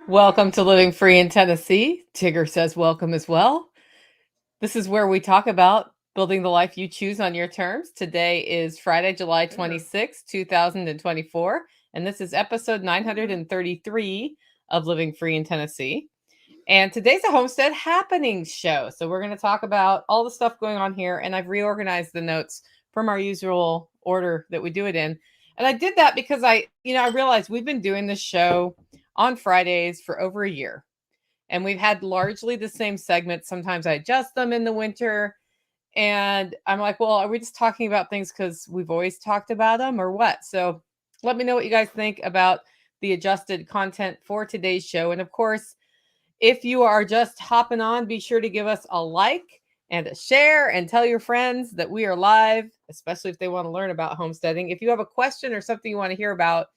Welcome to Living Free in Tennessee. Tigger says welcome as well. This is where we talk about building the life you choose on your terms. Today is Friday, July 26, 2024, and this is episode 933 of Living Free in Tennessee. And today's a Homestead Happenings Show. So we're going to talk about all the stuff going on here, and I've reorganized the notes from our usual order that we do it in. And I did that because I realized we've been doing this show on Fridays for over a year. And we've had largely the same segments. Sometimes I adjust them in the winter. And I'm like, well, are we just talking about things because we've always talked about them or what? So let me know what you guys think about the adjusted content for today's show. And of course, if you are just hopping on, be sure to give us a like and a share and tell your friends that we are live, especially if they want to learn about homesteading. If you have a question or something you want to hear about,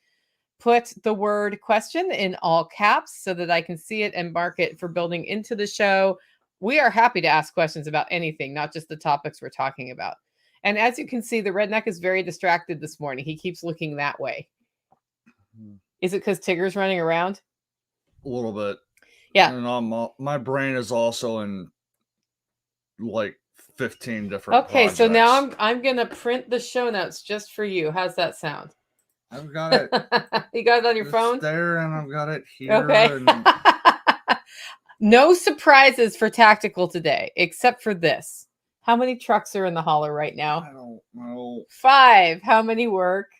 put the word question in all caps so that I can see it and mark it for building into the show. We are happy to ask questions about anything, not just the topics we're talking about. And as you can see, the redneck is very distracted this morning. He keeps looking that way. Is it because Tigger's running around? A little bit. Yeah. And my brain is also in like 15 different Okay, projects. so now I'm gonna print the show notes just for you. How's that sound? I've got it. You got it on your phone? There, and I've got it here. Okay. And no surprises for Tactical today, except for this. How many trucks are in the hauler right now? I don't know. 5. How many work?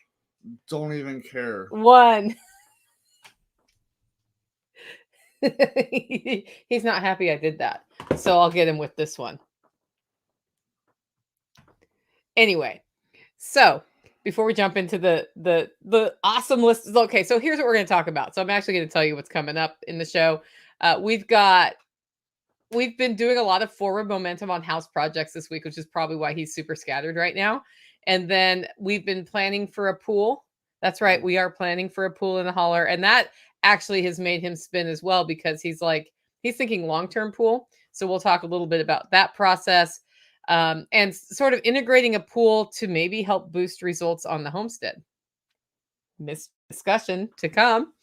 Don't even care. 1. He's not happy I did that. So I'll get him with this one. Anyway, so before we jump into the awesome list, okay, so here's what we're going to talk about. So I'm actually going to tell you what's coming up in the show. We've been doing a lot of forward momentum on house projects this week, which is probably why he's super scattered right now. And then we've been planning for a pool. That's right. We are planning for a pool in the holler. And that actually has made him spin as well, because he's thinking long-term pool. So we'll talk a little bit about that process. And sort of integrating a pool to maybe help boost results on the homestead. Discussion to come.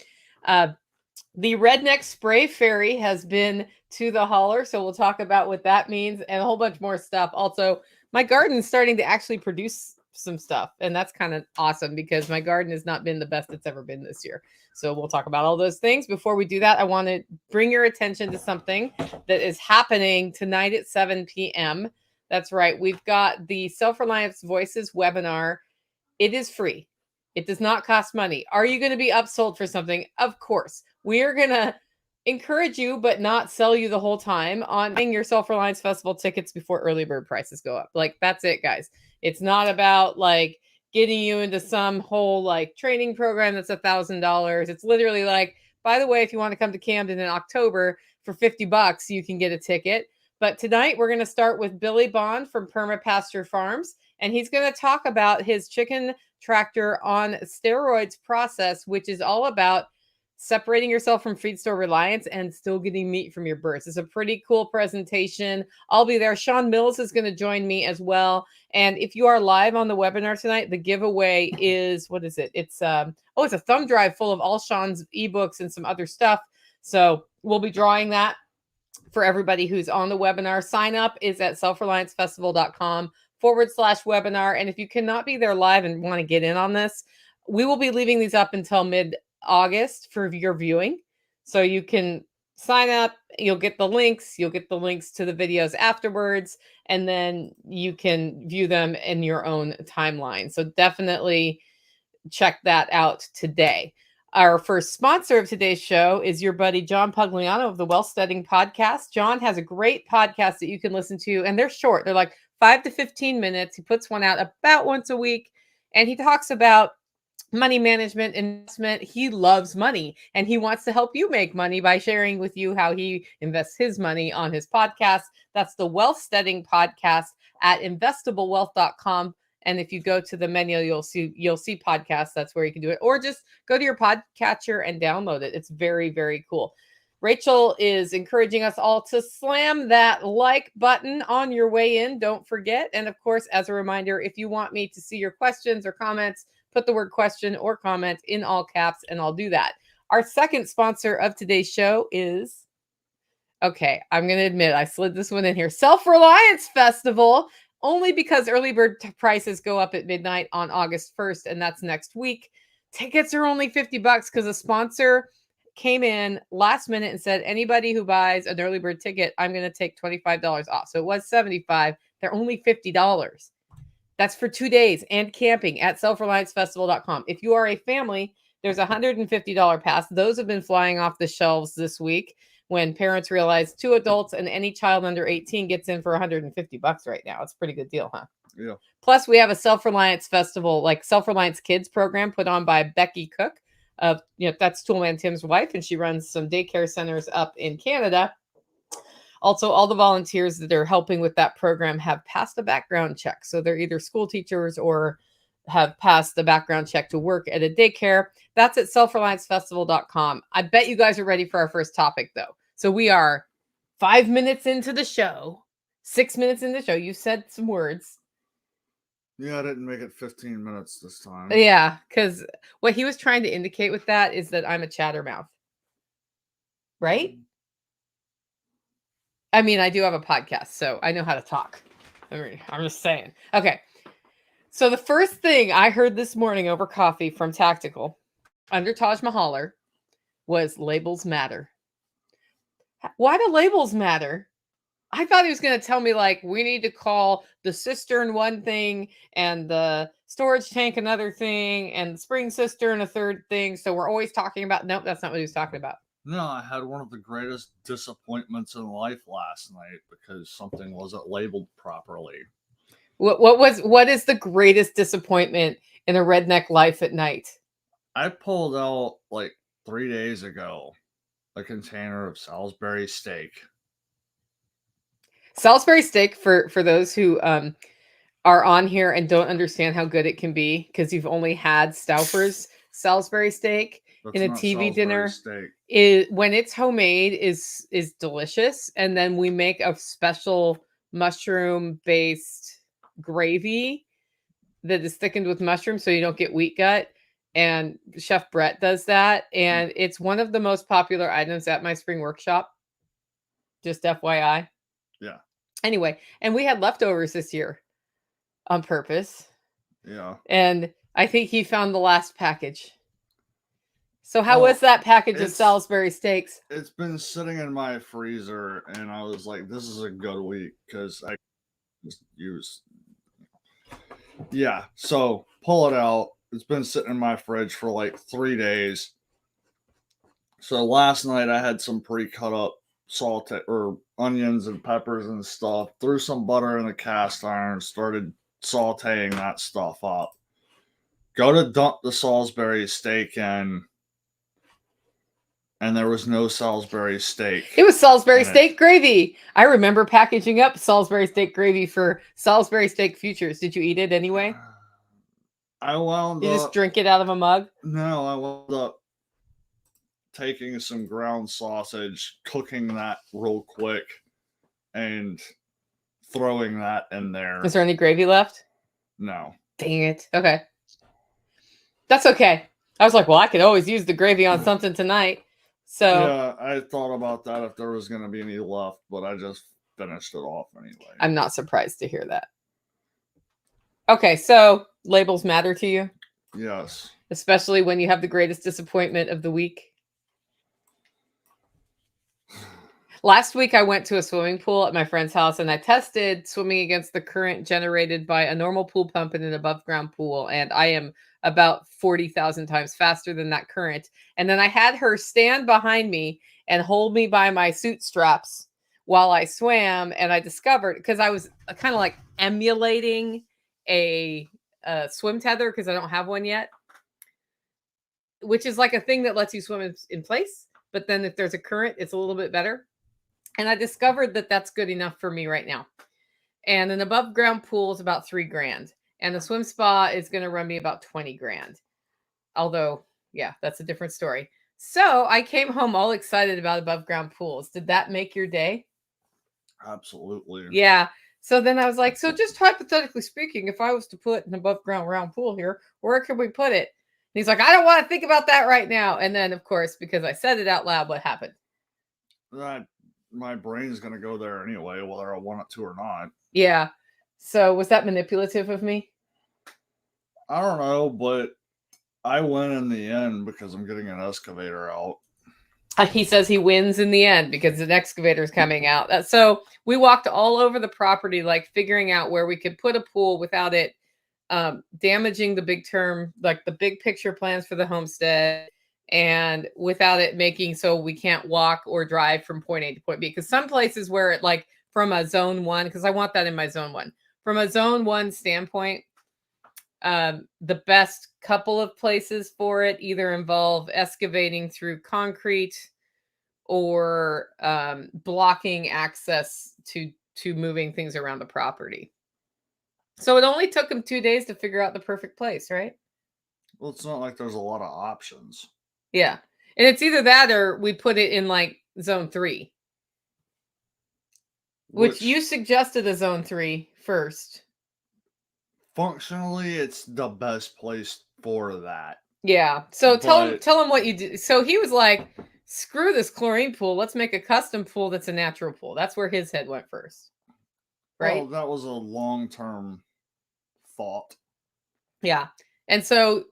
The Redneck Spray Fairy has been to the holler, so we'll talk about what that means and a whole bunch more stuff. Also, my garden's starting to actually produce some stuff, and that's kind of awesome because my garden has not been the best it's ever been this year. So we'll talk about all those things. Before we do that, I want to bring your attention to something that is happening tonight at 7 p.m. That's right. We've got the Self-Reliance Voices webinar. It is free. It does not cost money. Are you going to be upsold for something? Of course. We are going to encourage you, but not sell you the whole time on buying your Self-Reliance Festival tickets before early bird prices go up. Like, that's it, guys. It's not about like getting you into some whole like training program that's $1,000. It's literally like, by the way, if you want to come to Camden in October for $50, you can get a ticket. But tonight we're going to start with Billy Bond from Permapasture Farms, and he's going to talk about his chicken tractor on steroids process, which is all about separating yourself from feed store reliance and still getting meat from your birds. It's a pretty cool presentation. I'll be there. Sean Mills is going to join me as well. And if you are live on the webinar tonight, the giveaway is, what is it? It's it's a thumb drive full of all Sean's ebooks and some other stuff. So we'll be drawing that for everybody who's on the webinar. Sign up is at selfreliancefestival.com/webinar. And if you cannot be there live and want to get in on this, we will be leaving these up until mid-August for your viewing. So you can sign up, you'll get the links to the videos afterwards, and then you can view them in your own timeline. So definitely check that out today. Our first sponsor of today's show is your buddy John Pugliano of the Wealthsteading Podcast. John has a great podcast that you can listen to, and they're short. They're like 5 to 15 minutes. He puts one out about once a week, and he talks about money management, investment. He loves money, and he wants to help you make money by sharing with you how he invests his money on his podcast. That's the Wealthsteading Podcast at investablewealth.com. And if you go to the menu, you'll see podcasts. That's where you can do it. Or just go to your podcatcher and download it. It's very, very cool. Rachel is encouraging us all to slam that like button on your way in. Don't forget. And of course, as a reminder, if you want me to see your questions or comments, put the word question or comment in all caps, and I'll do that. Our second sponsor of today's show is, okay, I'm going to admit I slid this one in here, Self-Reliance Festival, only because early bird prices go up at midnight on August 1st, and that's next week. Tickets are only $50 because a sponsor came in last minute and said, anybody who buys an early bird ticket, I'm going to take $25 off. So it was $75. They're only $50. That's for 2 days and camping at selfreliancefestival.com. If you are a family, there's a $150 pass. Those have been flying off the shelves this week when parents realize 2 adults and any child under 18 gets in for $150 right now. It's a pretty good deal, huh? Yeah. Plus, we have a Self-Reliance Festival, like Self-Reliance Kids program put on by Becky Cook. That's Toolman Tim's wife, and she runs some daycare centers up in Canada. Also, all the volunteers that are helping with that program have passed a background check. So they're either school teachers or have passed the background check to work at a daycare. That's at selfreliancefestival.com. I bet you guys are ready for our first topic, though. So we are 5 minutes into the show, 6 minutes into the show. You said some words. Yeah, I didn't make it 15 minutes this time. Yeah, because what he was trying to indicate with that is that I'm a chattermouth. Right? I mean, I do have a podcast, so I know how to talk. I'm just saying. Okay. So the first thing I heard this morning over coffee from Tactical under Taj Mahaler was labels matter. Why do labels matter? I thought he was going to tell me, like, we need to call the cistern one thing and the storage tank another thing and the spring cistern a third thing. So we're always talking about, nope, that's not what he was talking about. No, I had one of the greatest disappointments in life last night because something wasn't labeled properly. What is the greatest disappointment in a redneck life at night? I pulled out like 3 days ago a container of Salisbury steak. Salisbury steak, for those who are on here and don't understand how good it can be because you've only had Stauffer's Salisbury steak That's in a not TV Salisbury dinner. Steak. When it's homemade is delicious, and then we make a special mushroom based gravy that is thickened with mushrooms so you don't get wheat gut, and Chef Brett does that, and it's one of the most popular items at my spring workshop, just FYI. Yeah. Anyway, and we had leftovers this year on purpose. Yeah. And I think he found the last package. So how was that package of Salisbury steaks? It's been sitting in my freezer, and I was like, this is a good week because I just use. Yeah, so pull it out. It's been sitting in my fridge for like 3 days. So last night I had some pre-cut up salt or onions and peppers and stuff. Threw some butter in the cast iron, started sauteing that stuff up. Go to dump the Salisbury steak in, and there was no Salisbury steak. It was Salisbury steak gravy. I remember packaging up Salisbury steak gravy for Salisbury steak futures. Did you eat it anyway? I wound up... You just drink it out of a mug? No, I wound up taking some ground sausage, cooking that real quick, and throwing that in there. Is there any gravy left? No. Dang it. Okay. That's okay. I was like, well, I could always use the gravy on something tonight. So yeah, I thought about that if there was going to be any left, but I just finished it off anyway. I'm not surprised to hear that. Okay, so labels matter to you? Yes. Especially when you have the greatest disappointment of the week? Last week, I went to a swimming pool at my friend's house, and I tested swimming against the current generated by a normal pool pump in an above-ground pool, and I am about 40,000 times faster than that current. And then I had her stand behind me and hold me by my suit straps while I swam, and I discovered, because I was kind of like emulating a swim tether because I don't have one yet, which is like a thing that lets you swim in place, but then if there's a current, it's a little bit better. And I discovered that that's good enough for me right now. And an above ground pool is about $3,000. And the swim spa is going to run me about $20,000. Although, yeah, that's a different story. So I came home all excited about above ground pools. Did that make your day? Absolutely. Yeah. So then I was like, so just hypothetically speaking, if I was to put an above ground round pool here, where could we put it? he's like, I don't want to think about that right now. And then, of course, because I said it out loud, what happened? My brain's gonna go there anyway, whether I want it to or not. Yeah. So was that manipulative of me? I don't know, but I win in the end because I'm getting an excavator out. He says he wins in the end because an excavator is coming out. So we walked all over the property, like figuring out where we could put a pool without it damaging the big term, like the big picture plans for the homestead, and without it making so we can't walk or drive from point A to point B. Because some places where it, like from a zone 1, because I want that in my zone 1, from a zone 1 standpoint, the best couple of places for it either involve excavating through concrete or blocking access to moving things around the property. So it only took him 2 days to figure out the perfect place, right? Well, it's not like there's a lot of options. Yeah. And it's either that or we put it in like zone 3, which you suggested a zone 3 first. Functionally, it's the best place for that. Yeah. So tell him what you do. So he was like, screw this chlorine pool. Let's make a custom pool that's a natural pool. That's where his head went first. Right? Well, that was a long-term thought. Yeah. And so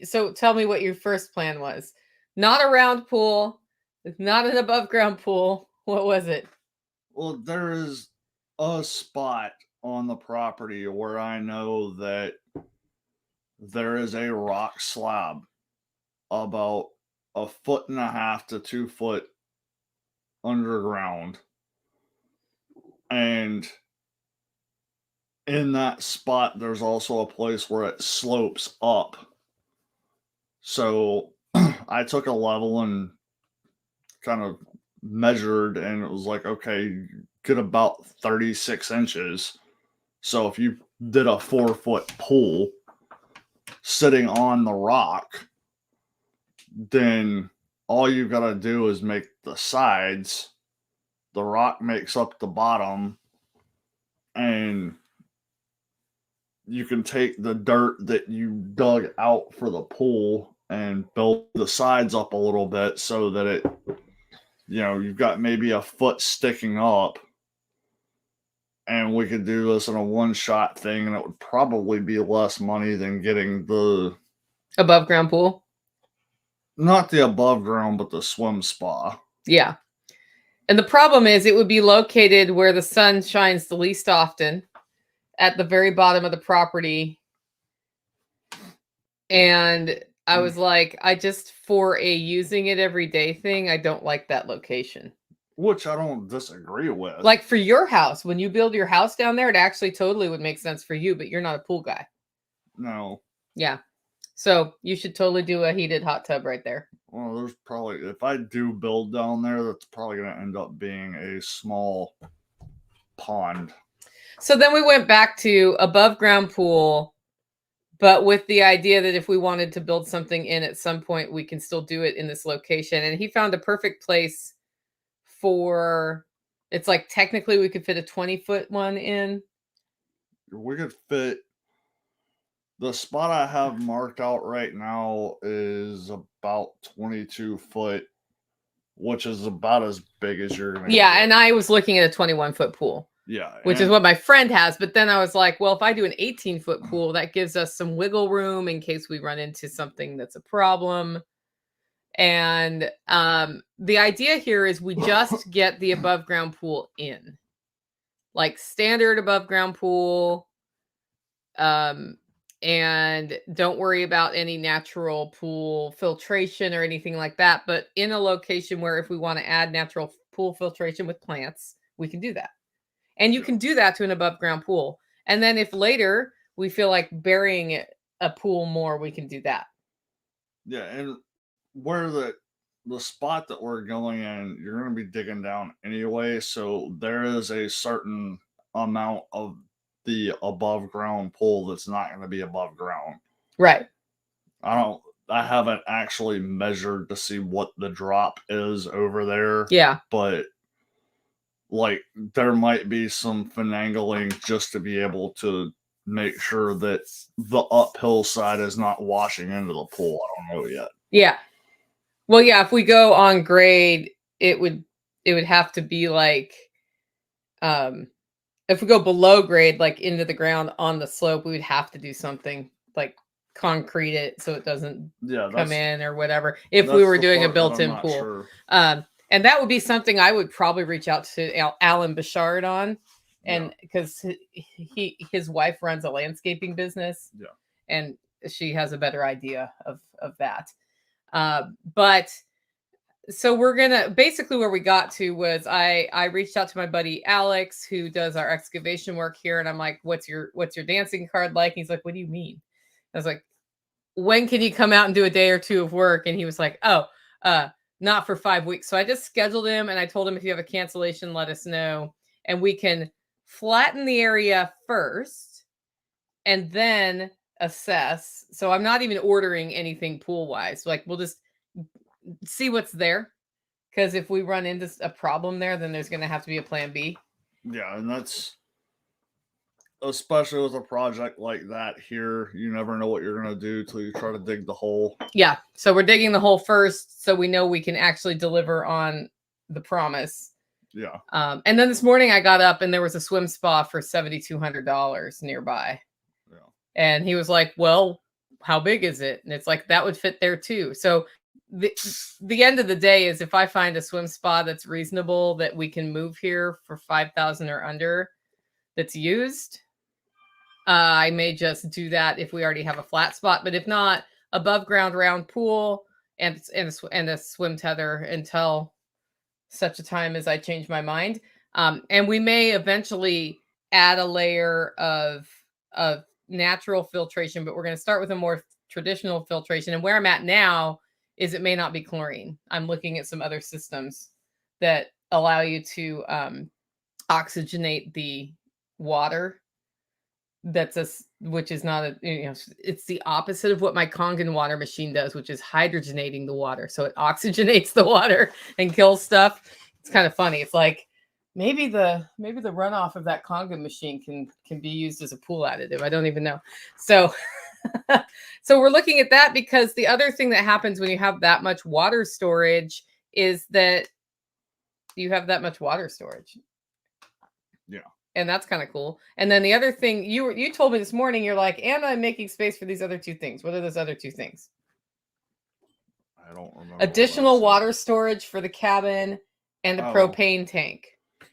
so tell me what your first plan was. Not a round pool, not an above ground pool. What was it? Well, there is a spot on the property where I know that there is a rock slab about 1.5 to 2 foot underground. And in that spot, there's also a place where it slopes up. So I took a level and kind of measured, and it was like, okay, get about 36 inches. So if you did a 4-foot pool sitting on the rock, then all you got to do is make the sides. The rock makes up the bottom, and you can take the dirt that you dug out for the pool and build the sides up a little bit so that it, you've got maybe a foot sticking up. And we could do this in a one-shot thing, and it would probably be less money than getting the above ground pool. Not the above ground, but the swim spa. Yeah. And the problem is it would be located where the sun shines the least often, at the very bottom of the property. And I was like, for a using it every day thing, I don't like that location. Which I don't disagree with. Like for your house, when you build your house down there, it actually totally would make sense for you, but you're not a pool guy. No. Yeah. So you should totally do a heated hot tub right there. Well, there's probably, if I do build down there, that's probably going to end up being a small pond. So then we went back to above ground pool, but with the idea that if we wanted to build something in at some point, we can still do it in this location. And he found a perfect place for, it's like technically we could fit a 20-foot one in. We could fit, the spot I have marked out right now is about 22 foot, which is about as big as you're going to get. And I was looking at a 21-foot pool. Yeah. Which is what my friend has. But then I was like, well, if I do an 18-foot pool, that gives us some wiggle room in case we run into something that's a problem. And the idea here is we just get the above ground pool in. Like standard above ground pool. And don't worry about any natural pool filtration or anything like that. But in a location where if we want to add natural pool filtration with plants, we can do that. And you can do that to an above ground pool. And then if later we feel like burying a pool more, we can do that. Yeah. And where the spot that we're going in, you're going to be digging down anyway. So there is a certain amount of the above ground pool that's not going to be above ground. Right. I haven't actually measured to see what the drop is over there. Yeah. But like there might be some finagling just to be able to make sure that the uphill side is not washing into the pool. I don't know yet. Yeah. Well, yeah, if we go on grade, it would have to be like, if we go below grade, like into the ground on the slope, we would have to do something like concrete it so it doesn't come in or whatever. If we were doing a built-in pool, sure. And that would be something I would probably reach out to Alan Bouchard on, and because his wife runs a landscaping business, and she has a better idea of that. But so we're gonna basically where we got to was I reached out to my buddy Alex, who does our excavation work here, and I'm like, what's your dancing card like? And he's like, what do you mean? I was like, when can you come out and do a day or two of work? And he was like, oh, not for 5 weeks. So I just scheduled him and I told him, if you have a cancellation, let us know, and we can flatten the area first and then assess. So I'm not even ordering anything pool wise. Like, we'll just see what's there, because if we run into a problem there, then there's going to have to be a plan B. Yeah, and that's especially with a project like that here, you never know what you're going to do till you try to dig the hole. Yeah, so we're digging the hole first so we know we can actually deliver on the promise. Yeah. And then this morning I got up and there was a swim spa for $7,200 nearby. Yeah. And he was like, well, how big is it? And it's like, that would fit there too. So the end of the day is, if I find a swim spa that's reasonable that we can move here for $5,000 or under that's used, I may just do that if we already have a flat spot. But if not, above ground round pool and a swim tether until such a time as I change my mind. And we may eventually add a layer of natural filtration, but we're going to start with a more traditional filtration. And where I'm at now is it may not be chlorine. I'm looking at some other systems that allow you to oxygenate the water. Which is not a, it's the opposite of what my Kangen water machine does, which is hydrogenating the water. So it oxygenates the water and kills stuff. It's kind of funny. It's like maybe the runoff of that Kangen machine can be used as a pool additive. I don't even know. So so we're looking at that, because the other thing that happens when you have that much water storage is that you have that much water storage. Yeah. And that's kind of cool. And then the other thing you told me this morning, you're like, and I'm making space for these other two things. What are those other two things? I don't remember. Additional water storage for the cabin and a propane tank.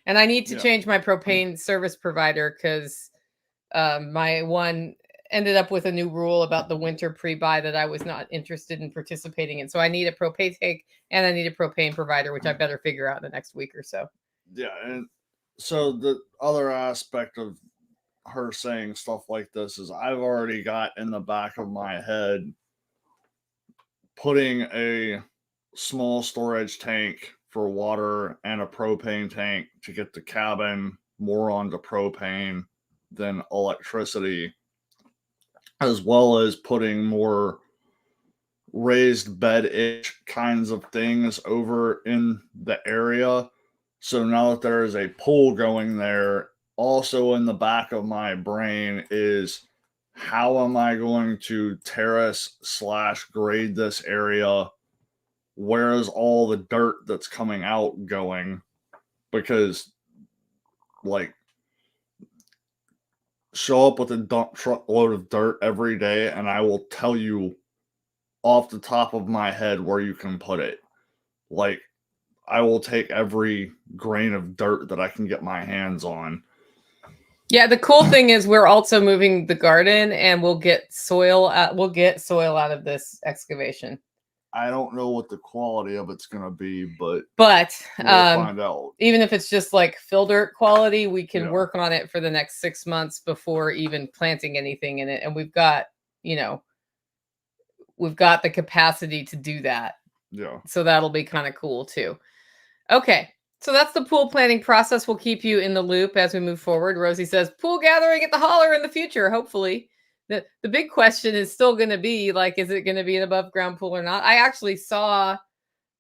And I need to change my propane service provider, because my one ended up with a new rule about the winter pre-buy that I was not interested in participating in. So I need a propane tank and I need a propane provider, which I better figure out in the next week or so. Yeah, and so the other aspect of her saying stuff like this is, I've already got in the back of my head putting a small storage tank for water and a propane tank to get the cabin more onto propane than electricity, as well as putting more raised bed-ish kinds of things over in the area. So now that there is a pool going there, also in the back of my brain is, how am I going to terrace / grade this area? Where is all the dirt that's coming out going? Because, like, show up with a dump truck load of dirt every day and I will tell you off the top of my head where you can put it. Like, I will take every grain of dirt that I can get my hands on. Yeah, the cool thing is we're also moving the garden, and we'll get soil out of this excavation. I don't know what the quality of it's going to be, but we'll find out. Even if it's just like fill dirt quality, we can work on it for the next 6 months before even planting anything in it. And we've got the capacity to do that. Yeah. So that'll be kind of cool too. Okay. So that's the pool planning process. We'll keep you in the loop as we move forward. Rosie says pool gathering at the holler in the future, hopefully. The big question is still going to be, like, is it going to be an above ground pool or not? I actually saw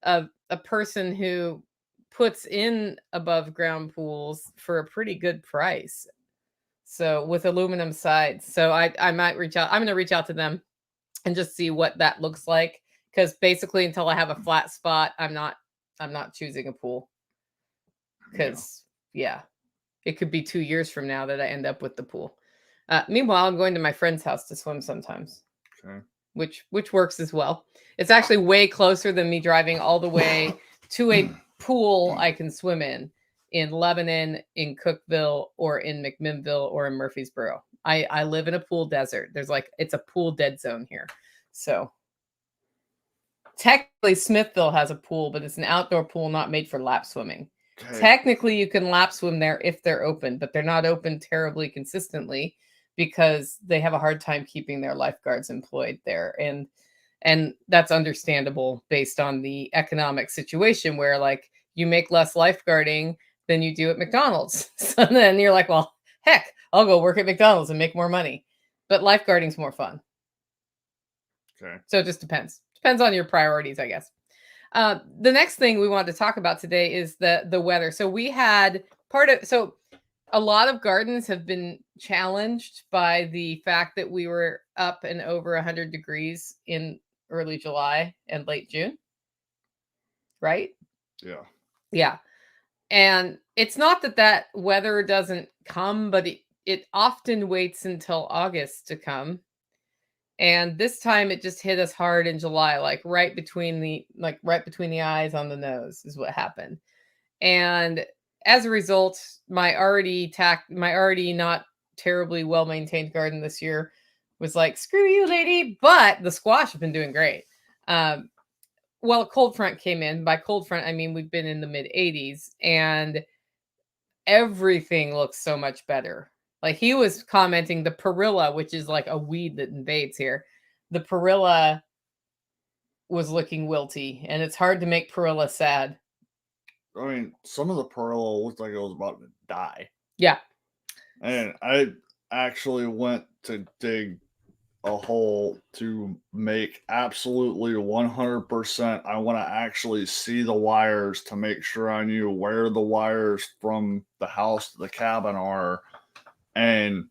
a person who puts in above ground pools for a pretty good price. So with aluminum sides. So I might reach out. I'm going to reach out to them and just see what that looks like. Because basically, until I have a flat spot, I'm not choosing a pool. Because yeah, it could be 2 years from now that I end up with the pool. Meanwhile, I'm going to my friend's house to swim sometimes, which works as well. It's actually way closer than me driving all the way to a pool I can swim in Lebanon, in Cookville, or in McMinnville, or in Murfreesboro. I live in a pool desert. There's it's a pool dead zone here. So technically Smithville has a pool, but it's an outdoor pool not made for lap swimming. Okay. Technically you can lap swim there if they're open, but they're not open terribly consistently because they have a hard time keeping their lifeguards employed there. And that's understandable based on the economic situation where you make less lifeguarding than you do at McDonald's. So then you're like, well, heck, I'll go work at McDonald's and make more money. But lifeguarding's more fun. Okay. So it just depends. Depends on your priorities, I guess. The next thing we wanted to talk about today is the weather. So we had a lot of gardens have been challenged by the fact that we were up and over 100 degrees in early July and late June. Right? Yeah. Yeah. And it's not that weather doesn't come, but it often waits until August to come. And this time it just hit us hard in July, right between the eyes on the nose is what happened. And as a result, my already not terribly well-maintained garden this year was like, screw you, lady. But the squash have been doing great. Well, a cold front came in. By cold front, I mean we've been in the mid 80s and everything looks so much better. He was commenting the perilla, which is like a weed that invades here. The perilla was looking wilty, and it's hard to make perilla sad. I mean, some of the perilla looked like it was about to die. Yeah. And I actually went to dig a hole to make absolutely 100%. I want to actually see the wires to make sure I knew where the wires from the house to the cabin are. And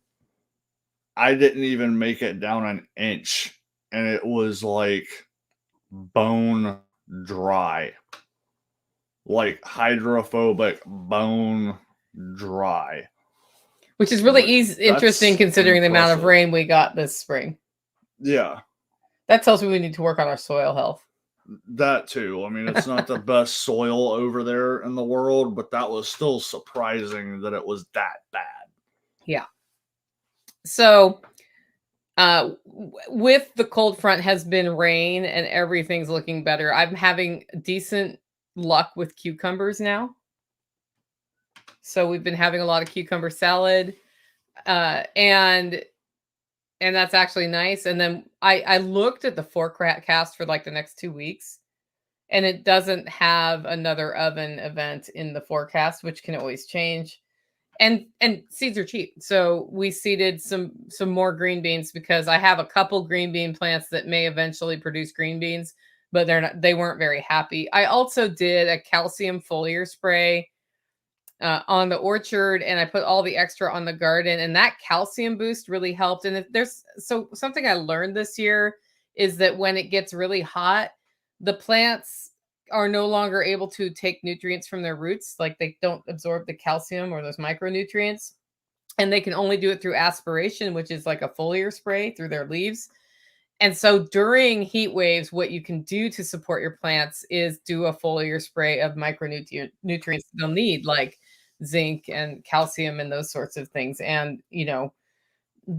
I didn't even make it down an inch. And it was like bone dry. Like hydrophobic bone dry. Which is really interesting considering the amount of rain we got this spring. Yeah. That tells me we need to work on our soil health. That too. I mean, it's not the best soil over there in the world, but that was still surprising that it was that bad. Yeah. So, with the cold front has been rain and everything's looking better. I'm having decent luck with cucumbers now. So we've been having a lot of cucumber salad, and that's actually nice. And then I looked at the forecast for the next 2 weeks, and it doesn't have another oven event in the forecast, which can always change. And seeds are cheap, so we seeded some more green beans because I have a couple green bean plants that may eventually produce green beans, but they weren't very happy. I also did a calcium foliar spray on the orchard, and I put all the extra on the garden, and that calcium boost really helped. And if there's something I learned this year is that when it gets really hot, the plants are no longer able to take nutrients from their roots. They don't absorb the calcium or those micronutrients, and they can only do it through aspiration, which is like a foliar spray through their leaves. And so during heat waves, what you can do to support your plants is do a foliar spray of micronutrients they'll need, like zinc and calcium and those sorts of things. And,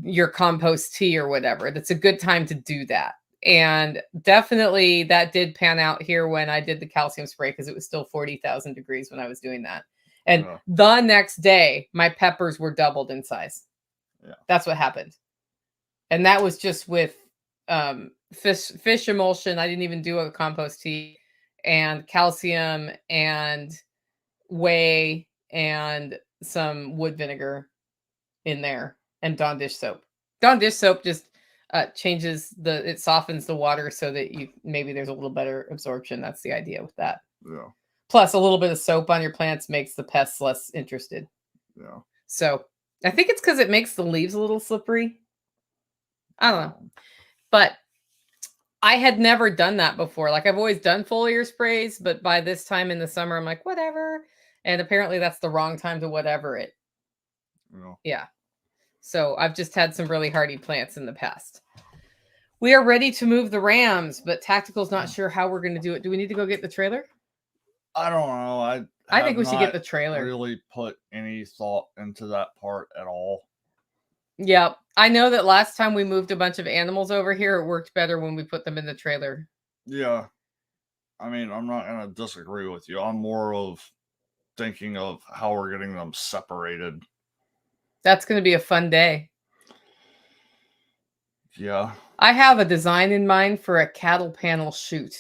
your compost tea or whatever. That's a good time to do that. And definitely that did pan out here when I did the calcium spray because it was still 40,000 degrees when I was doing that. And the next day, my peppers were doubled in size. Yeah. That's what happened. And that was just with fish emulsion. I didn't even do a compost tea, and calcium and whey and some wood vinegar in there, and Dawn dish soap. Dawn dish soap just it softens the water so that maybe there's a little better absorption. That's the idea with that. Yeah. Plus a little bit of soap on your plants makes the pests less interested. Yeah. So I think it's because it makes the leaves a little slippery. I don't know. But I had never done that before. Like I've always done foliar sprays, but by this time in the summer, I'm like, whatever. And apparently that's the wrong time to whatever it. Yeah. So I've just had some really hardy plants in the past. We are ready to move the Rams, but Tactical's not sure how we're going to do it. Do we need to go get the trailer? I don't know. I think we should get the trailer. Really put any thought into that part at all. Yeah, I know that last time we moved a bunch of animals over here, it worked better when we put them in the trailer. Yeah. I mean, I'm not going to disagree with you. I'm more of thinking of how we're getting them separated. That's going to be a fun day. Yeah. I have a design in mind for a cattle panel chute.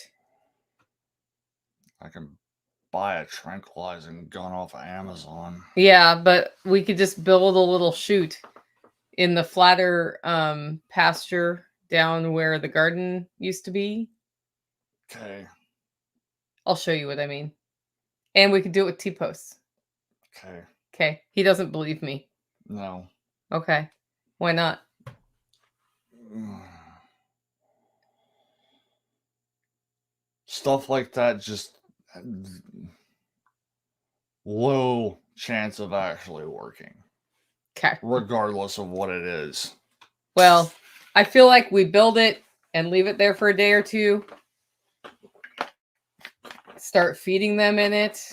I can buy a tranquilizing gun off of Amazon. Yeah, but we could just build a little chute in the flatter pasture down where the garden used to be. Okay. I'll show you what I mean. And we could do it with T-posts. Okay. Okay. He doesn't believe me. No. Okay. Why not? Stuff like that, just low chance of actually working. Okay. Regardless of what it is. Well, I feel like we build it and leave it there for a day or two. Start feeding them in it.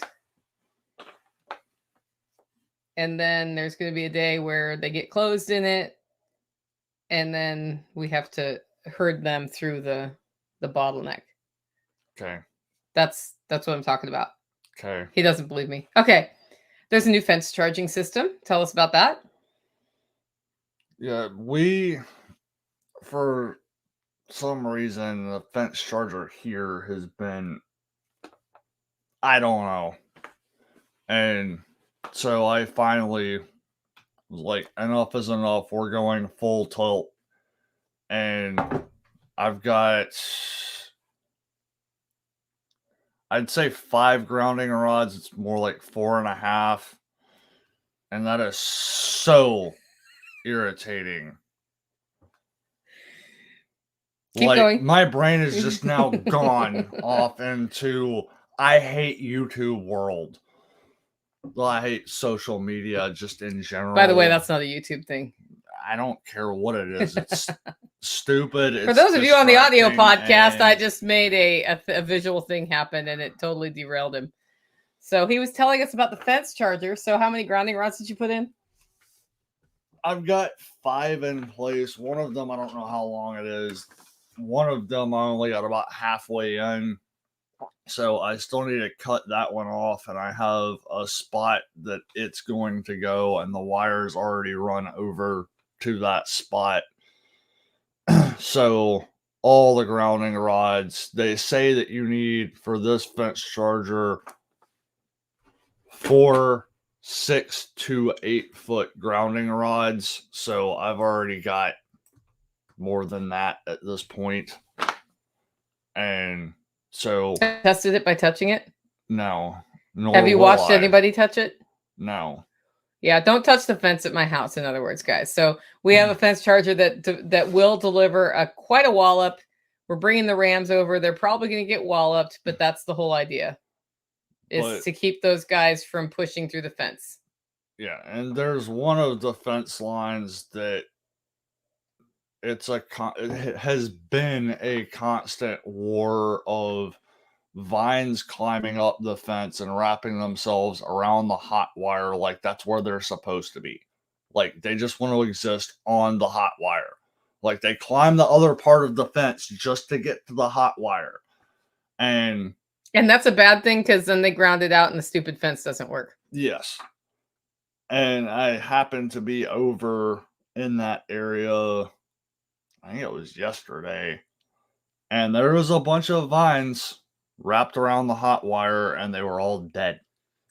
And then there's going to be a day where they get closed in it. And then we have to herd them through the bottleneck. Okay. That's what I'm talking about. Okay. He doesn't believe me. Okay. There's a new fence charging system. Tell us about that. Yeah, for some reason, the fence charger here has been, I don't know. And so I finally was like, enough is enough. We're going full tilt. And I've got, I'd say 5 grounding rods. It's more like 4.5. And that is so irritating. Keep going. My brain is just now gone off into I hate YouTube world. Well, I hate social media just in general. By the way, that's not a YouTube thing. I don't care what it is. It's stupid. For those of you on the audio podcast, I just made a visual thing happen and it totally derailed him. So he was telling us about the fence charger. So how many grounding rods did you put in? I've got 5 in place. One of them, I don't know how long it is. One of them, I only got about halfway in. So I still need to cut that one off. And I have a spot that it's going to go. And the wire's already run over to that spot. So all the grounding rods, they say that you need for this fence charger 4 6 to 8 foot grounding rods. So I've already got more than that at this point. And so tested it by touching it? No. Have you watched anybody touch it? No. Yeah, don't touch the fence at my house, in other words, guys. So we have a fence charger that will deliver quite a wallop. We're bringing the Rams over. They're probably going to get walloped, but that's the whole idea, is to keep those guys from pushing through the fence. Yeah, and there's one of the fence lines that it has been a constant war of vines climbing up the fence and wrapping themselves around the hot wire like that's where they're supposed to be. Like they just want to exist on the hot wire. Like they climb the other part of the fence just to get to the hot wire. And that's a bad thing because then they ground it out and the stupid fence doesn't work. Yes. And I happened to be over in that area, I think it was yesterday, and there was a bunch of vines wrapped around the hot wire and they were all dead.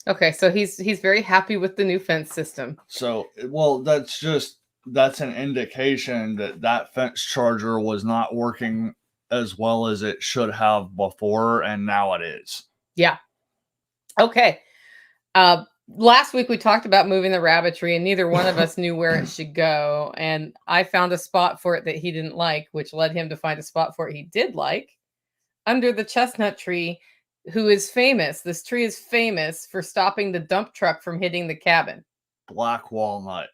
Okay, so he's very happy with the new fence system. So, well, that's an indication that fence charger was not working as well as it should have before, and now it is. Yeah. Okay. last week we talked about moving the rabbitry, and neither one of us knew where it should go. And I found a spot for it that he didn't like, which led him to find a spot for it he did like under the chestnut tree, who is famous. This tree is famous for stopping the dump truck from hitting the cabin. Black walnut,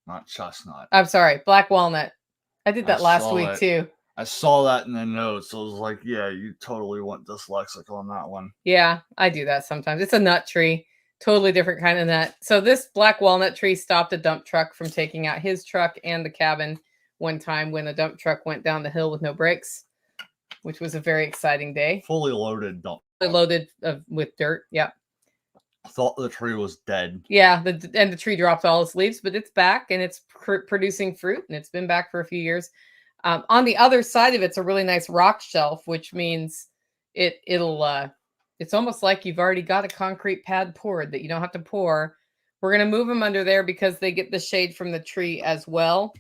not chestnut. I'm sorry, black walnut. I did that last week too. I saw that in the notes. So I was like, yeah, you totally went dyslexic on that one. Yeah, I do that sometimes. It's a nut tree, totally different kind of nut. So this black walnut tree stopped a dump truck from taking out his truck and the cabin one time when a dump truck went down the hill with no brakes, which was a very exciting day. Fully loaded dump. Fully loaded with dirt. Yep. Thought the tree was dead. Yeah, and the tree dropped all its leaves, but it's back and it's producing fruit, and it's been back for a few years. On the other side of it's a really nice rock shelf, which means it'll it's almost like you've already got a concrete pad poured that you don't have to pour. We're going to move them under there because they get the shade from the tree as well,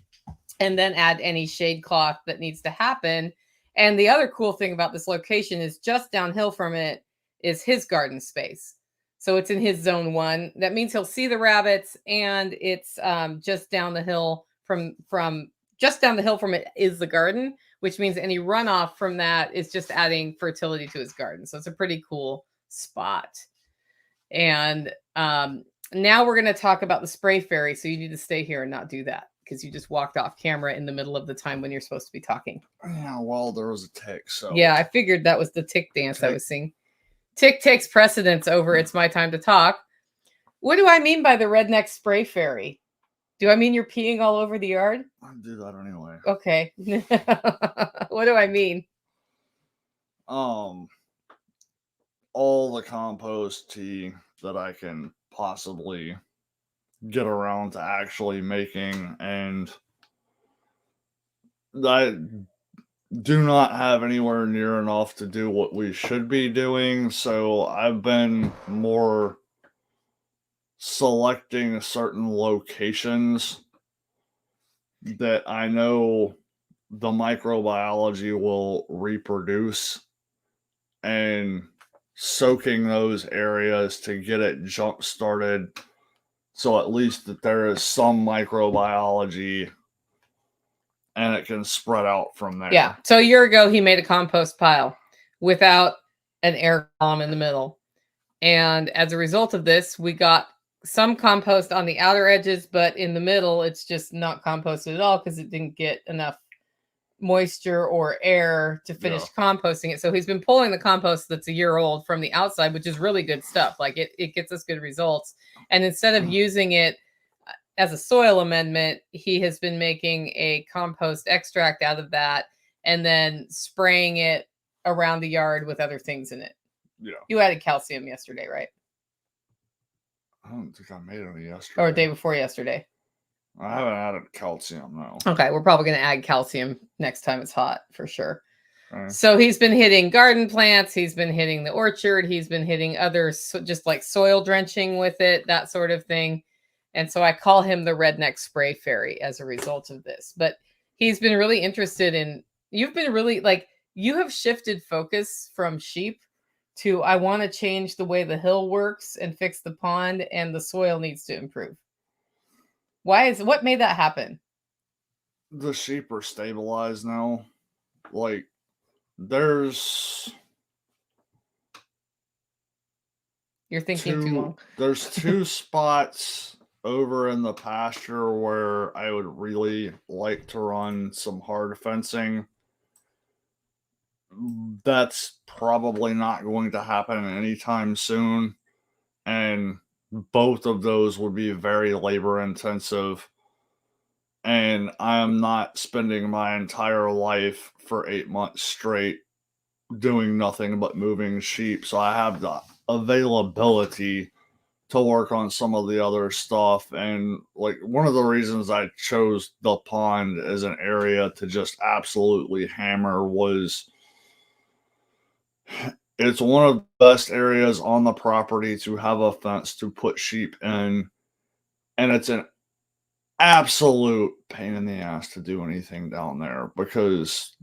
and then add any shade cloth that needs to happen. And the other cool thing about this location is just downhill from it is his garden space. So it's in his zone 1. That means he'll see the rabbits, and it's just down the hill from just down the hill from it is the garden, which means any runoff from that is just adding fertility to his garden. So it's a pretty cool spot. And now we're going to talk about the spray fairy. So you need to stay here and not do that, because you just walked off camera in the middle of the time when you're supposed to be talking. Yeah, well, there was a tick. So yeah, I figured that was the tick dance I was seeing. Tick takes precedence over it's my time to talk. What do I mean by the redneck spray fairy? Do I mean you're peeing all over the yard? I do that anyway. Okay. What do I mean? All the compost tea that I can possibly get around to actually making, and I do not have anywhere near enough to do what we should be doing, so I've been more selecting certain locations that I know the microbiology will reproduce, and soaking those areas to get it jump started, so at least that there is some microbiology and it can spread out from there. Yeah. So a year ago, he made a compost pile without an air column in the middle. And as a result of this, we got some compost on the outer edges, but in the middle, it's just not composted at all because it didn't get enough moisture or air to finish composting it. So he's been pulling the compost that's a year old from the outside, which is really good stuff. Like it gets us good results. And instead of using it as a soil amendment, he has been making a compost extract out of that and then spraying it around the yard with other things in it. Yeah. You added calcium yesterday, right? I don't think I made any yesterday. Or day before yesterday. I haven't added calcium, no. Okay, we're probably going to add calcium next time it's hot for sure. So he's been hitting garden plants. He's been hitting the orchard. He's been hitting others, just like soil drenching with it, that sort of thing. And so I call him the redneck spray fairy as a result of this. But he's been really interested in, you've been really like, you have shifted focus from sheep to, I want to change the way the hill works and fix the pond, and the soil needs to improve. What made that happen? The sheep are stabilized now. Like, there's... You're thinking too long. There's 2 spots over in the pasture where I would really like to run some hard fencing. That's probably not going to happen anytime soon. And both of those would be very labor intensive. And I am not spending my entire life for 8 months straight doing nothing but moving sheep. So I have the availability to work on some of the other stuff. And like, one of the reasons I chose the pond as an area to just absolutely hammer was it's one of the best areas on the property to have a fence to put sheep in. And it's an absolute pain in the ass to do anything down there because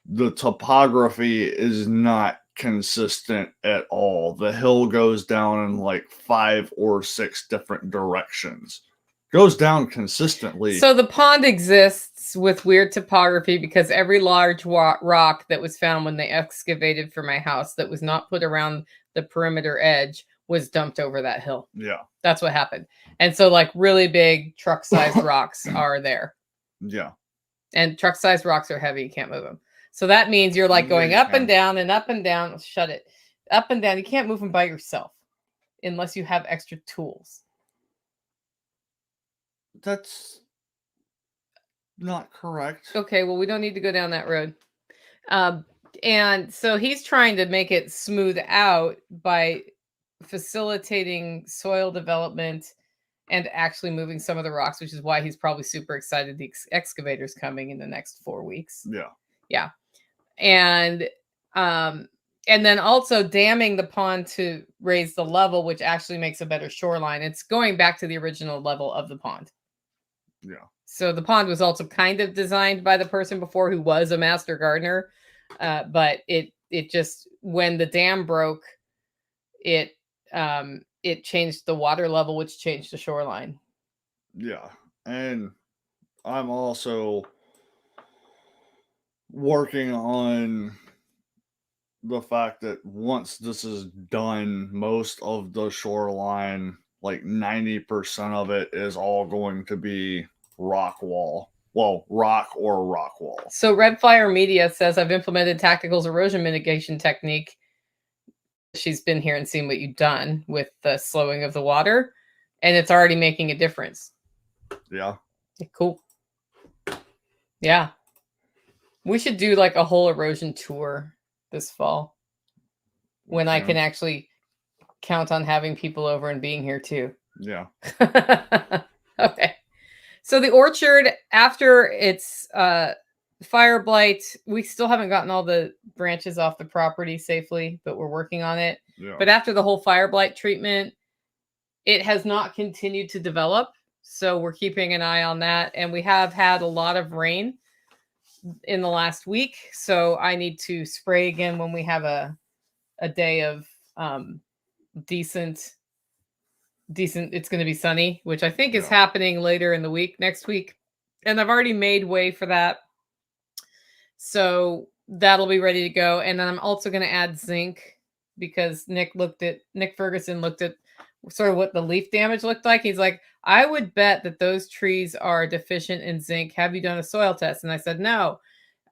the topography is not consistent at all. The hill goes down in like 5 or 6 different directions. Goes down consistently. So the pond exists with weird topography because every large rock that was found when they excavated for my house that was not put around the perimeter edge was dumped over that hill. Yeah. That's what happened. And so like really big truck-sized rocks are there. Yeah. And truck-sized rocks are heavy. You can't move them. So that means you're like going up and down and up and down. Shut it. Up and down. You can't move them by yourself unless you have extra tools. That's not correct. Okay, well, we don't need to go down that road. And so he's trying to make it smooth out by facilitating soil development and actually moving some of the rocks, which is why he's probably super excited the excavator's coming in the next 4 weeks. Yeah. Yeah. And then also damming the pond to raise the level, which actually makes a better shoreline. It's going back to the original level of the pond. Yeah. So the pond was also kind of designed by the person before who was a master gardener. But it just, when the dam broke, it changed the water level, which changed the shoreline. Yeah. And I'm also working on the fact that once this is done, most of the shoreline, like 90% of it, is all going to be rock wall. Well, rock or rock wall. So Red Flyer Media says, I've implemented Tactical's erosion mitigation technique. She's been here and seen what you've done with the slowing of the water, and it's already making a difference. Yeah. Cool. Yeah. We should do like a whole erosion tour this fall when I can actually count on having people over and being here too. Yeah. Okay. So the orchard, after its fire blight, we still haven't gotten all the branches off the property safely, but we're working on it. Yeah. But after the whole fire blight treatment, it has not continued to develop. So we're keeping an eye on that. And we have had a lot of rain in the last week. So I need to spray again when we have a day of decent, it's going to be sunny, which I think is happening later in the week, next week. And I've already made way for that. So that'll be ready to go. And then I'm also going to add zinc because Nick Ferguson looked at sort of what the leaf damage looked like. He's like, I would bet that those trees are deficient in zinc. Have you done a soil test? And I said, no,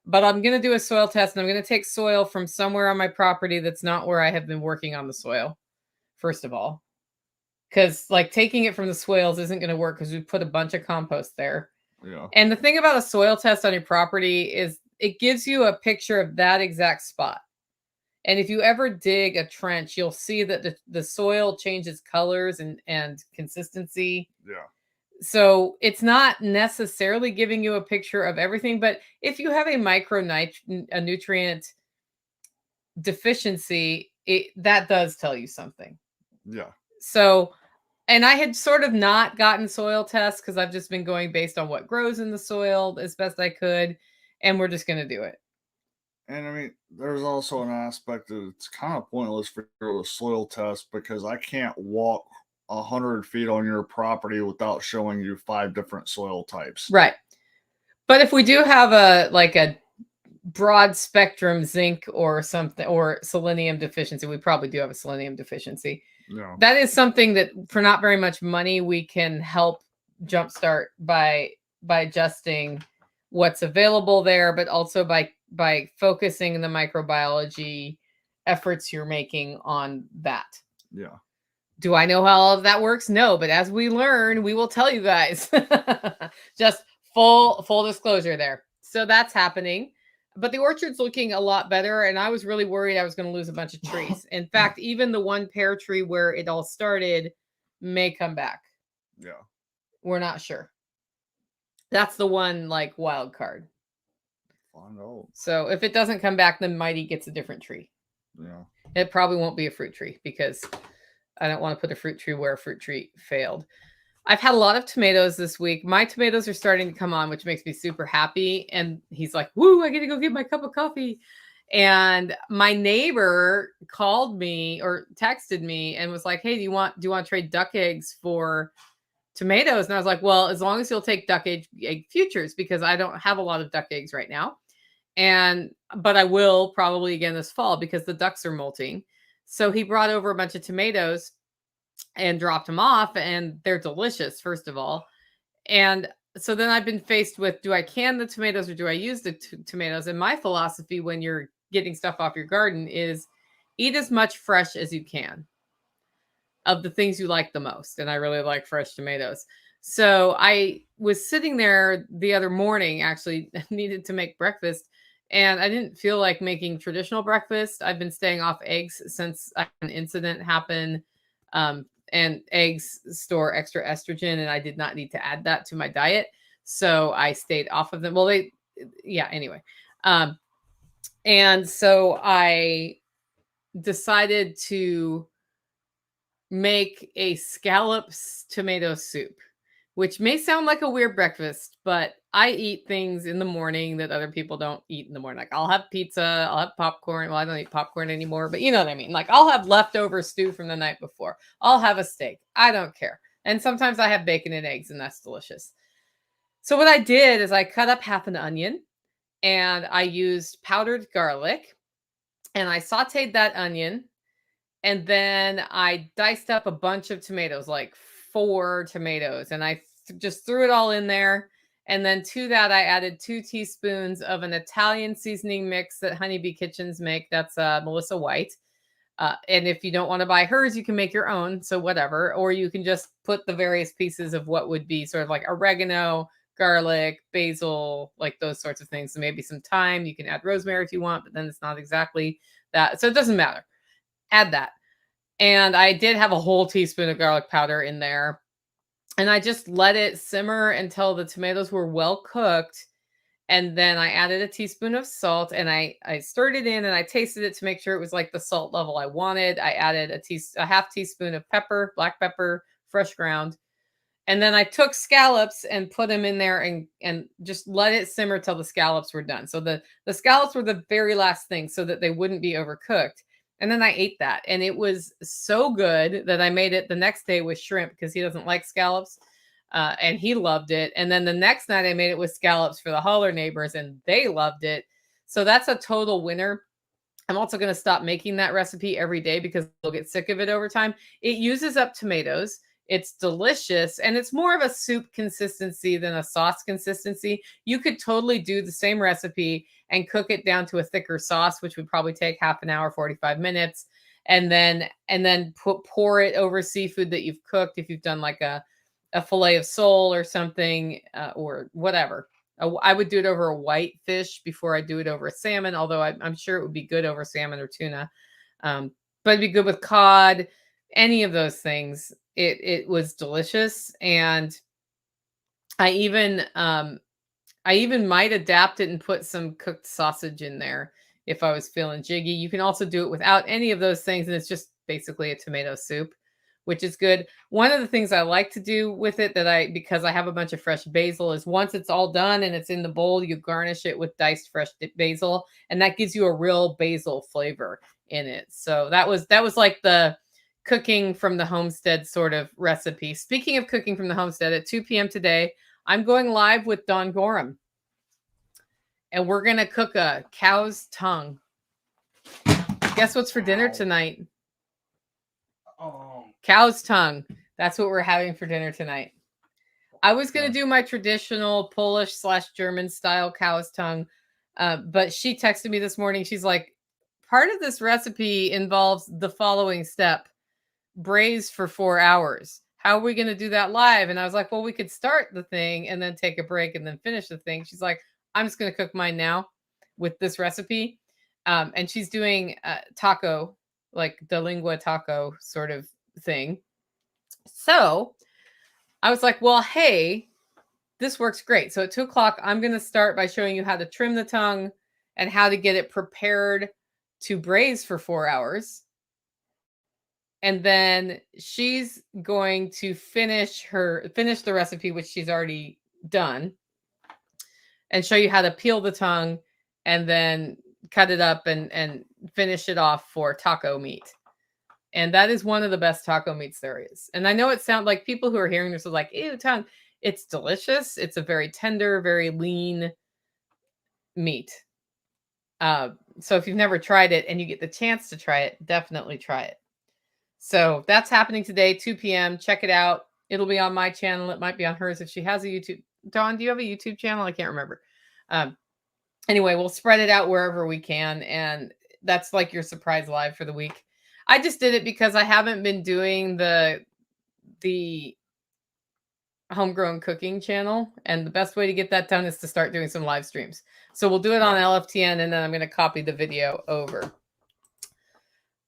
but I'm going to do a soil test, and I'm going to take soil from somewhere on my property that's not where I have been working on the soil, first of all. Because like taking it from the swales isn't going to work because we put a bunch of compost there. Yeah. And the thing about a soil test on your property is it gives you a picture of that exact spot. And if you ever dig a trench, you'll see that the soil changes colors and consistency. Yeah. So it's not necessarily giving you a picture of everything, but if you have a nutrient deficiency, that does tell you something. Yeah. So, and I had sort of not gotten soil tests because I've just been going based on what grows in the soil as best I could. And we're just going to do it. And I mean, there's also an aspect that it's kind of pointless for a soil test because I can't walk 100 feet on your property without showing you 5 different soil types. Right. But if we do have a broad spectrum zinc or something, or selenium deficiency, we probably do have a selenium deficiency. Yeah. That is something that for not very much money, we can help jumpstart by adjusting what's available there, but also by focusing the microbiology efforts you're making on that. Yeah. Do I know how all of that works? No, but as we learn, we will tell you guys. Just full disclosure there. So that's happening. But the orchard's looking a lot better, and I was really worried I was going to lose a bunch of trees. In fact, even the one pear tree where it all started may come back. Yeah. We're not sure. That's the one like wild card. I know. So if it doesn't come back, then Mighty gets a different tree. Yeah. It probably won't be a fruit tree because I don't want to put a fruit tree where a fruit tree failed. I've had a lot of tomatoes this week. My tomatoes are starting to come on, which makes me super happy. And he's like, woo, I get to go get my cup of coffee. And my neighbor called me or texted me and was like, "Hey, do you want to trade duck eggs for tomatoes?" And I was like, "Well, as long as you'll take duck egg futures, because I don't have a lot of duck eggs right now. But I will probably again this fall because the ducks are molting." So he brought over a bunch of tomatoes and dropped them off, and they're delicious, first of all. And so then I've been faced with, do I can the tomatoes or do I use the tomatoes? And my philosophy when you're getting stuff off your garden is eat as much fresh as you can of the things you like the most. And I really like fresh tomatoes. So I was sitting there the other morning, actually needed to make breakfast, and I didn't feel like making traditional breakfast. I've been staying off eggs since an incident happened. And eggs store extra estrogen, and I did not need to add that to my diet. So I stayed off of them. Well, anyway. And so I decided to make a scallops tomato soup, which may sound like a weird breakfast, but I eat things in the morning that other people don't eat in the morning. Like I'll have pizza, I'll have popcorn. Well, I don't eat popcorn anymore, but you know what I mean? Like I'll have leftover stew from the night before. I'll have a steak. I don't care. And sometimes I have bacon and eggs, and that's delicious. So what I did is I cut up half an onion, and I used powdered garlic, and I sauteed that onion. And then I diced up a bunch of tomatoes, like 4 tomatoes, and I just threw it all in there. And then to that, I added 2 teaspoons of an Italian seasoning mix that Honeybee Kitchens make. That's Melissa White. And if you don't want to buy hers, you can make your own. So whatever. Or you can just put the various pieces of what would be sort of like oregano, garlic, basil, like those sorts of things. So maybe some thyme. You can add rosemary if you want, but then it's not exactly that. So it doesn't matter. Add that. And I did have a whole teaspoon of garlic powder in there. And I just let it simmer until the tomatoes were well cooked. And then I added a teaspoon of salt, and I stirred it in, and I tasted it to make sure it was like the salt level I wanted. I added a half teaspoon of pepper, black pepper, fresh ground. And then I took scallops and put them in there and just let it simmer till the scallops were done. So the scallops were the very last thing so that they wouldn't be overcooked. And then I ate that, and it was so good that I made it the next day with shrimp because he doesn't like scallops, and he loved it. And then the next night I made it with scallops for the Holler neighbors, and they loved it. So that's a total winner. I'm also going to stop making that recipe every day because they'll get sick of it over time. It uses up tomatoes. It's delicious, and it's more of a soup consistency than a sauce consistency. You could totally do the same recipe and cook it down to a thicker sauce, which would probably take half an hour, 45 minutes, and then pour it over seafood that you've cooked. If you've done like a fillet of sole or something, or whatever. I would do it over a white fish before I do it over a salmon, although I'm sure it would be good over salmon or tuna. But it'd be good with cod, any of those things. It was delicious. And I even might adapt it and put some cooked sausage in there if I was feeling jiggy. You can also do it without any of those things, and it's just basically a tomato soup, which is good. One of the things I like to do with it because I have a bunch of fresh basil, is once it's all done and it's in the bowl, you garnish it with diced fresh basil, and that gives you a real basil flavor in it. So that was like the cooking from the homestead sort of recipe. Speaking of cooking from the homestead, at 2 p.m. today, I'm going live with Dawn Gorham, and we're going to cook a cow's tongue. Guess what's for dinner tonight? Cow's tongue. That's what we're having for dinner tonight. I was going to do my traditional Polish/German style cow's tongue, but she texted me this morning. She's like, part of this recipe involves the following step: braise for 4 hours. How are we going to do that live? And I was like, well, we could start the thing and then take a break and then finish the thing. She's like, I'm just going to cook mine now with this recipe. And she's doing taco, like the lingua taco sort of thing. So I was like, well, hey, this works great. So at 2 o'clock, I'm going to start by showing you how to trim the tongue and how to get it prepared to braise for 4 hours. And then she's going to finish the recipe, which she's already done, and show you how to peel the tongue and then cut it up and finish it off for taco meat. And that is one of the best taco meats there is. And I know it sounds like people who are hearing this are like, ew, tongue. It's delicious. It's a very tender, very lean meat. So if you've never tried it and you get the chance to try it, definitely try it. So that's happening today, 2 p.m. Check it out. It'll be on my channel. It might be on hers if she has a YouTube. Dawn, do you have a YouTube channel? I can't remember. Anyway, we'll spread it out wherever we can. And that's like your surprise live for the week. I just did it because I haven't been doing the homegrown cooking channel. And the best way to get that done is to start doing some live streams. So we'll do it on LFTN and then I'm going to copy the video over.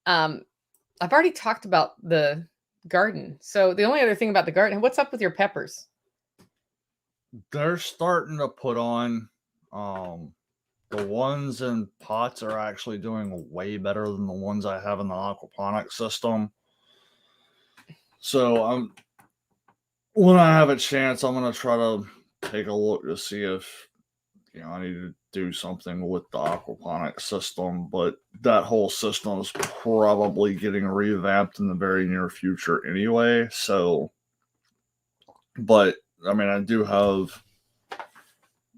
I've already talked about the garden. So the only other thing about the garden, what's up with your peppers? They're starting to put on. The ones in pots are actually doing way better than the ones I have in the aquaponics system. So when I have a chance, I'm gonna try to take a look to see if I need to do something with the aquaponics system. But that whole system is probably getting revamped in the very near future anyway. So, but I mean,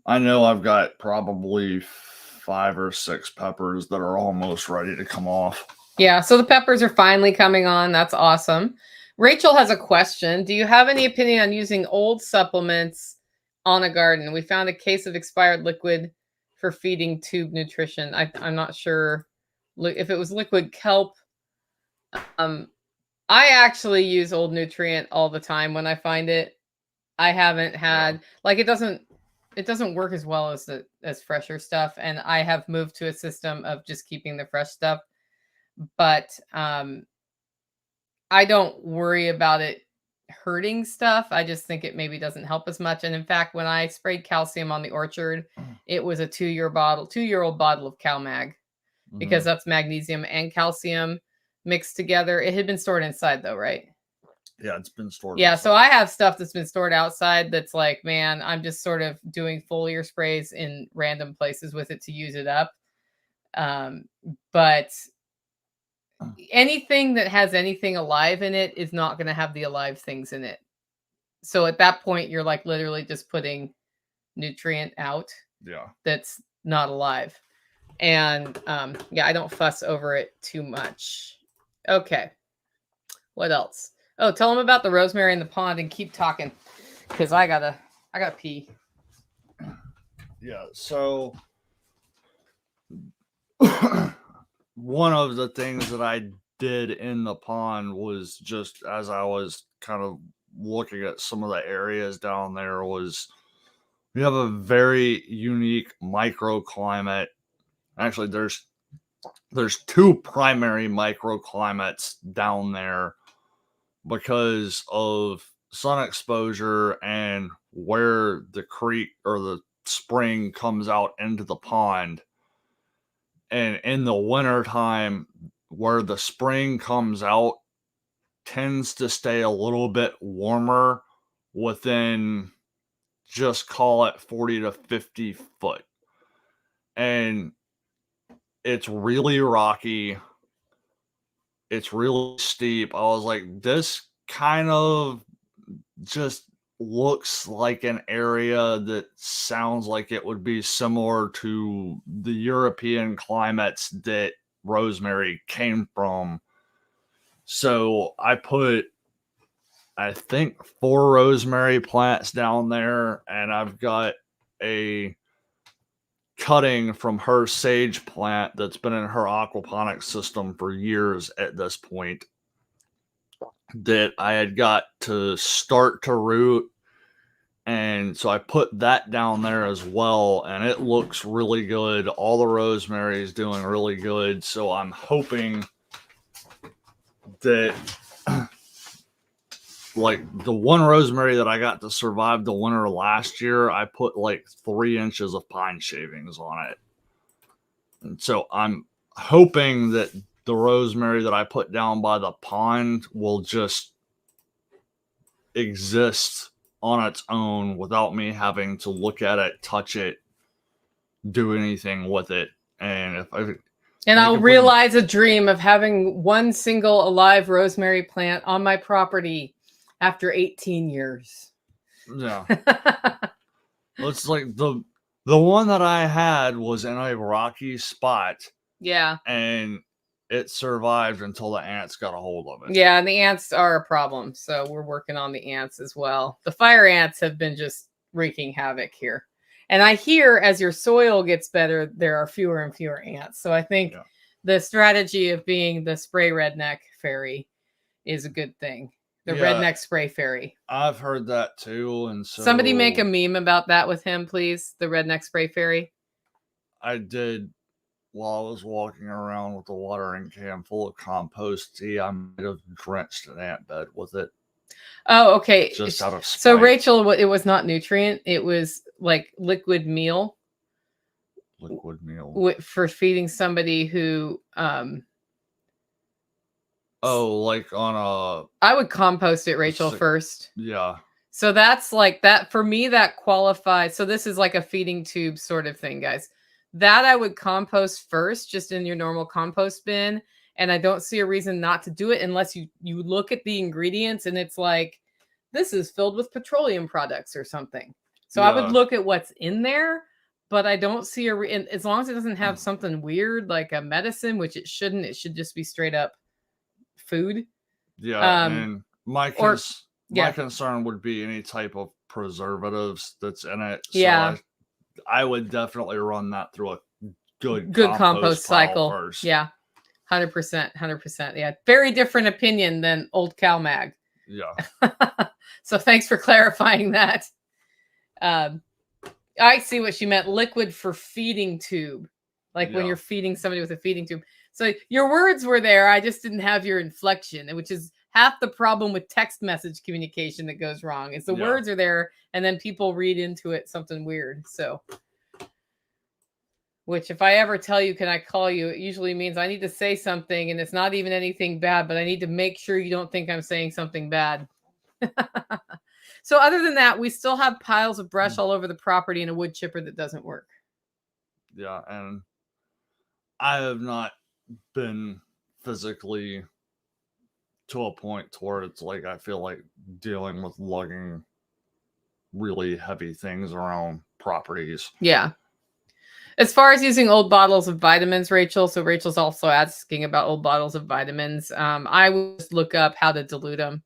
I know I've got probably 5 or 6 peppers that are almost ready to come off. Yeah, so the peppers are finally coming on. That's awesome. Rachel has a question. Do you have any opinion on using old supplements on a garden? We found a case of expired liquid for feeding tube nutrition. I'm not sure if it was liquid kelp. I actually use old nutrient all the time when I find it. I haven't had like it doesn't work as well as fresher stuff, and I have moved to a system of just keeping the fresh stuff. But I don't worry about it hurting stuff. I just think it maybe doesn't help as much. And in fact, when I sprayed calcium on the orchard, it was a 2-year-old bottle of CalMag because that's magnesium and calcium mixed together. It had been stored inside though, right? Yeah, it's been stored. Yeah, outside. So I have stuff that's been stored outside that's like, man, I'm just sort of doing foliar sprays in random places with it to use it up. But anything that has anything alive in it is not going to have the alive things in it. So at that point, you're like literally just putting nutrient out. Yeah. That's not alive. And I don't fuss over it too much. Okay. What else? Oh, tell them about the rosemary in the pond and keep talking because I gotta pee. Yeah. So one of the things that I did in the pond was just as I was kind of looking at some of the areas down there was we have a very unique microclimate. Actually, there's 2 primary microclimates down there because of sun exposure and where the creek or the spring comes out into the pond. And in the wintertime, where the spring comes out tends to stay a little bit warmer within just call it 40 to 50 foot. And it's really rocky. It's really steep. I was like, this kind of just looks like an area that sounds like it would be similar to the European climates that rosemary came from. So I put, I think, 4 rosemary plants down there, and I've got a cutting from her sage plant that's been in her aquaponics system for years at this point that I had got to start to root. And so I put that down there as well, and it looks really good. All the rosemary is doing really good. So I'm hoping that like the one rosemary that I got to survive the winter last year, I put like 3 inches of pine shavings on it. And so I'm hoping that the rosemary that I put down by the pond will just exist on its own without me having to look at it, touch it, do anything with it. And if I And I'll can put- realize a dream of having one single alive rosemary plant on my property after 18 years. yeah, it's like the one that I had was in a rocky spot, Yeah. and it survived until the ants got a hold of it. Yeah, and the ants are a problem. So we're working on the ants as well. The fire ants have been just wreaking havoc here. And I hear as your soil gets better, there are fewer and fewer ants. So I think Yeah. the strategy of being the spray redneck fairy is a good thing. The Yeah, redneck spray fairy. I've heard that too, and so Somebody make a meme about that with him, please. The redneck spray fairy. I did while I was walking around with a watering can full of compost tea. I might have drenched an ant bed with it. Oh, okay. Just out of spite. So Rachel, it was not nutrient. It was like liquid meal. Liquid meal. For feeding somebody who like on a I would compost it, Rachel, first. Yeah. So that's like that for me, that qualifies. So this is like a feeding tube sort of thing, guys. That I would compost first, just in your normal compost bin. And I don't see a reason not to do it unless you look at the ingredients and it's like, this is filled with petroleum products or something. So I would look at what's in there, but I don't see as long as it doesn't have something weird like a medicine, which it shouldn't. It should just be straight up food. Yeah, and my concern would be any type of preservatives that's in it. So yeah, I would definitely run that through a good compost cycle first. Yeah, 100%. Yeah, very different opinion than old Cal Mag. Yeah. So thanks for clarifying that. I see what she meant. Liquid for feeding tube, like when you're feeding somebody with a feeding tube. So your words were there. I just didn't have your inflection, which is half the problem with text message communication that goes wrong. Is the words are there and then people read into it something weird. So, which if I ever tell you, can I call you? It usually means I need to say something and it's not even anything bad, but I need to make sure you don't think I'm saying something bad. So other than that, we still have piles of brush all over the property and a wood chipper that doesn't work. Yeah, and I have not been physically to a point to where it's like I feel like dealing with lugging really heavy things around properties. Yeah. As far as using old bottles of vitamins, Rachel, so Rachel's also asking about old bottles of vitamins. I would just look up how to dilute them.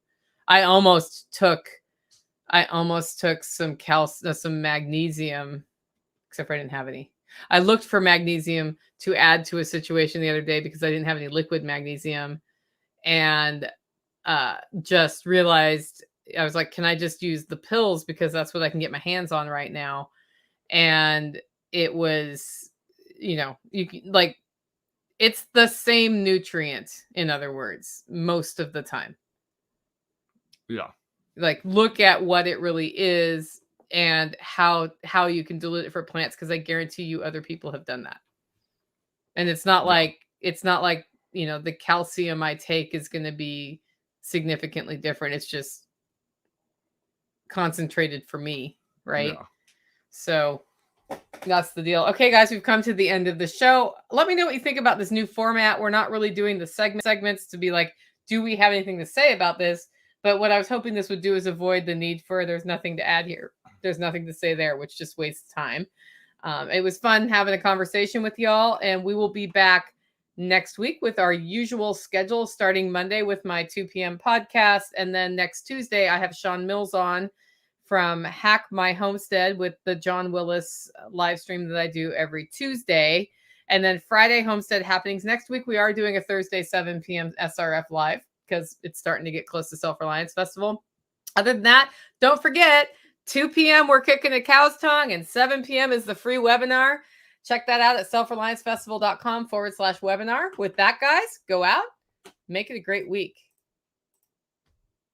I almost took some some magnesium, except for I didn't have any. I looked for magnesium to add to a situation the other day because I didn't have any liquid magnesium, and just realized I was like, can I just use the pills because that's what I can get my hands on right now? And it was, you can, like, it's the same nutrient, in other words, most of the time. Yeah. Like, look at what it really is and how you can dilute it for plants, because I guarantee you other people have done that. And it's not like the calcium I take is going to be significantly different. It's just concentrated for me, right? Yeah. So that's the deal. Okay, guys, we've come to the end of the show. Let me know what you think about this new format. We're not really doing the segments to be like, do we have anything to say about this? But what I was hoping this would do is avoid the need for there's nothing to add here. There's nothing to say there, which just wastes time. It was fun having a conversation with y'all, and we will be back next week with our usual schedule, starting Monday with my 2 p.m. podcast. And then next Tuesday, I have Sean Mills on from Hack My Homestead with the John Willis live stream that I do every Tuesday. And then Friday, Homestead Happenings. Next week, we are doing a Thursday, 7 p.m. SRF live because it's starting to get close to Self-Reliance Festival. Other than that, don't forget, 2 p.m. we're kicking a cow's tongue, and 7 p.m. is the free webinar. Check that out at selfreliancefestival.com/webinar. With that, guys, go out, make it a great week.